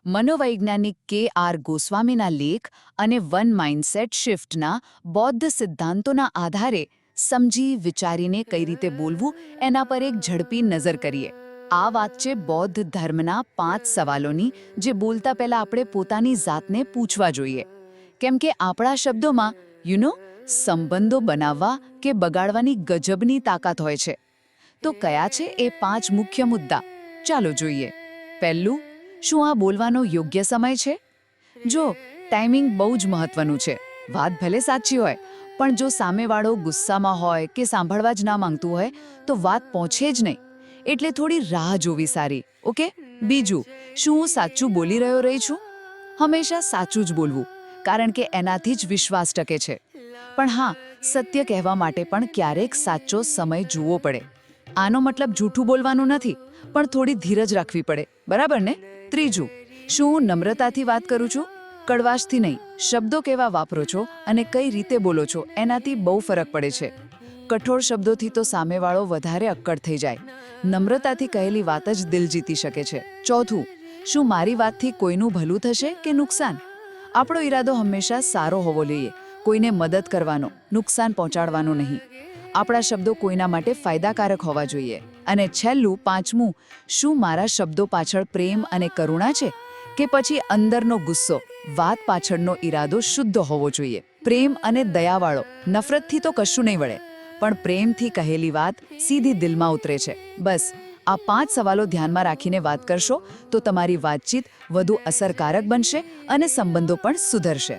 મનોવૈજ્ઞાનિક કે.આર. ગોસ્વામીના લેખ અને વન માઇન્ડસેટ શિફ્ટના બૌદ્ધ સિદ્ધાંતોના આધારે સમજી વિચારીને કઈ રીતે બોલવું એના પર એક ઝડપી નજર કરીએ. આ વાત છે બૌદ્ધ ધર્મના 5 સવાલોની જે બોલતા પહેલા આપણે પોતાની જાતને પૂછવા જોઈએ. કેમ કે આપણા શબ્દોમાં સંબંધો બનાવવા કે બગાડવાની ગજબની તાકાત હોય છે. તો કયા છે એ 5 મુખ્ય મુદ્દા? ચાલો જોઈએ. પહેલું, શું આ બોલવાનો યોગ્ય સમય છે? જો ટાઈમિંગ બહુ જ મહત્વનું છે. વાત ભલે સાચી હોય, પણ જો સામેવાળો ગુસ્સામાં હોય કે સાંભળવા જ ના માંગતું હોય તો વાત પહોંચે જ નહીં. એટલે થોડી રાહ જોવી સારી. ઓકે. બીજું, શું હું સાચું બોલી રહ્યો રહી છું? હંમેશા સાચું જ બોલવું, કારણ કે એનાથી જ વિશ્વાસ ટકે છે. પણ હા, સત્ય કહેવા માટે પણ ક્યારેક સાચો સમય જોવો પડે. આનો મતલબ જૂઠું બોલવાનું નથી, પણ થોડી ધીરજ રાખવી પડે. બરાબર ને? ત્રીજું, શું હું નમ્રતાથી વાત કરું છું? કડવાશથી નહીં. શબ્દો કેવા વાપરો છો અને કઈ રીતે બોલો છો એનાથી બહુ ફરક પડે છે. કઠોર શબ્દોથી તો સામેવાળો વધારે અક્કડ થઈ જાય. નમ્રતાથી કહેલી વાત જ દિલ જીતી શકે છે. ચોથું, શું મારી વાતથી કોઈનું ભલું થશે કે નુકસાન? આપણો ઈરાદો હંમેશા સારો હોવો જોઈએ. કોઈને મદદ કરવાનો, નુકસાન પહોંચાડવાનો નહીં. આપણા શબ્દો કોઈના માટે ફાયદાકારક હોવા જોઈએ. અને છેલ્લું, પાંચમું, શું મારા શબ્દો પાછળ પ્રેમ અને કરુણા છે કે પછી અંદરનો ગુસ્સો? વાત પાછળનો ઈરાદો શુદ્ધ હોવો જોઈએ. પ્રેમ અને દયાવાળો. નફરતથી તો કશું નહીં વળે, પણ પ્રેમથી કહેલી વાત સીધી દિલમાં ઉતરે છે. બસ આ 5 સવાલો ધ્યાનમાં રાખીને વાત કરશો તો તમારી વાતચીત વધુ અસરકારક બનશે અને સંબંધો પણ સુધરશે.